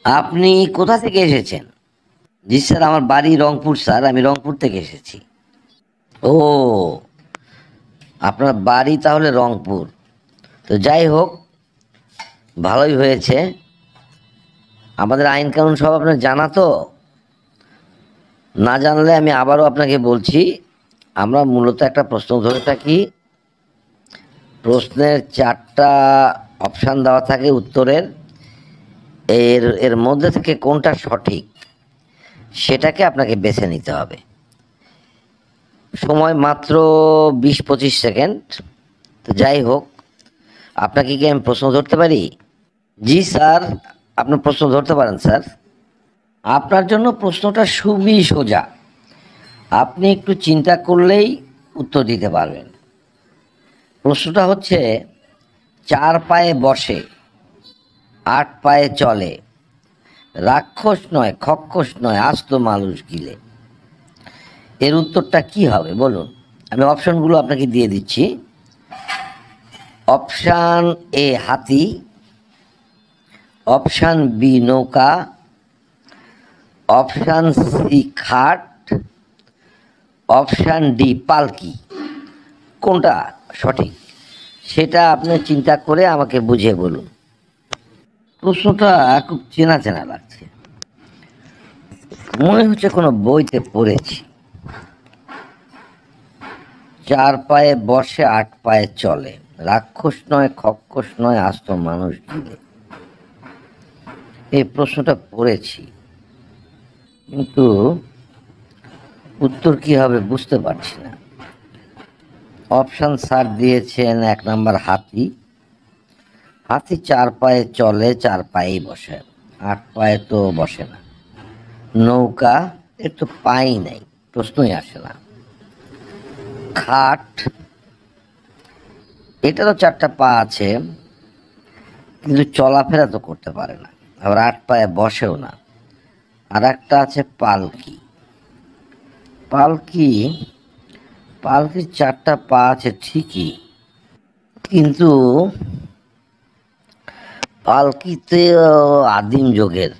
আপনি কোথা থেকে এসেছেন? জি স্যার, আমার বাড়ি রংপুর স্যার, আমি রংপুর থেকে এসেছি। ও, আপনার বাড়ি তাহলে রংপুর। তো যাই হোক, ভালোই হয়েছে। আমাদের আইন কানুন সব আপনার জানা তো? না জানলে আমি আবারও আপনাকে বলছি, আমরা মূলত একটা প্রশ্ন ধরে থাকি। প্রশ্নের 4টা অপশান দেওয়া থাকে উত্তরের। এর এর মধ্যে থেকে কোনটা সঠিক সেটাকে আপনাকে বেছে নিতে হবে। সময় মাত্র 20-25 সেকেন্ড। তো যাই হোক, আপনাকে কি আমি প্রশ্ন ধরতে পারি? জি স্যার, আপনি প্রশ্ন ধরতে পারেন স্যার। আপনার জন্য প্রশ্নটা খুবই সোজা, আপনি একটু চিন্তা করলেই উত্তর দিতে পারবেন। প্রশ্নটা হচ্ছে, 4 পায়ে বসে 8 পায়ে চলে, রাক্ষস নয় খক্ষস নয় আস্ত মানুষ গিলে। এর উত্তরটা কি হবে বলুন? আমি অপশনগুলো আপনাকে দিয়ে দিচ্ছি। অপশান এ হাতি, অপশান বি নৌকা, অপশান সি খাট, অপশান ডি পালকি। কোনটা সঠিক সেটা আপনি চিন্তা করে আমাকে বুঝিয়ে বলুন। প্রশ্নটা খুব চেনা চেনা লাগছে, মনে হচ্ছে কোনো বইতে পড়েছি। 4 পায়ে বসে 8 পায়ে চলে, রাক্ষস নয় খক্ষস নয় আস্ত মানুষ গিলে। এই প্রশ্নটা পড়েছি, কিন্তু উত্তর কি হবে বুঝতে পারছি না। অপশান স্যার দিয়েছেন 1 নম্বর হাতি। হাতি 4 পায়ে চলে, 4 পায়েই বসে, 8 পায়ে তো বসে না। নৌকা, এর তো পাই নাই, প্রশ্নই আসে না। খাট, এটারও 4টা পা আছে, কিন্তু চলাফেরা তো করতে পারে না, আবার 8 পায়ে বসেও না। আর একটা আছে পালকি। পালকি, পালকির 4টা পা আছে ঠিকই, কিন্তু পালকিতে আদিম যুগের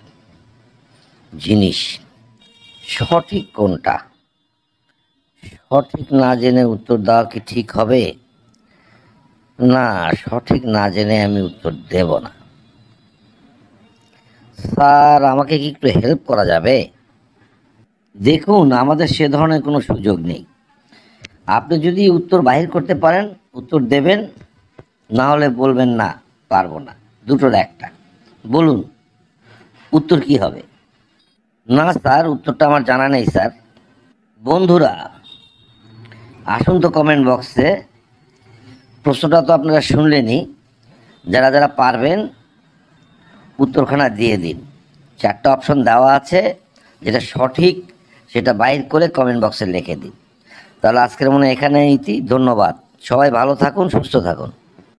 জিনিস। সঠিক কোনটা? সঠিক না জেনে উত্তর দেওয়া কি ঠিক হবে? না, সঠিক না জেনে আমি উত্তর দেব না। স্যার, আমাকে কি একটু হেল্প করা যাবে? দেখুন, আমাদের সে ধরনের কোনো সুযোগ নেই। আপনি যদি উত্তর বাহির করতে পারেন উত্তর দেবেন, না হলে বলবেন না পারবো না, দুটোর একটা। বলুন উত্তর কি হবে? না স্যার, উত্তরটা আমার জানা নেই স্যার। বন্ধুরা, আসুন তো কমেন্ট বক্সে। প্রশ্নটা তো আপনারা শুনলেনই, যারা যারা পারবেন উত্তরখানা দিয়ে দিন। 4টা অপশন দেওয়া আছে, যেটা সঠিক সেটা বাইর করে কমেন্ট বক্সে লিখে দিন। তাহলে আজকের মনে এখানে ইতি। ধন্যবাদ। সবাই ভালো থাকুন, সুস্থ থাকুন।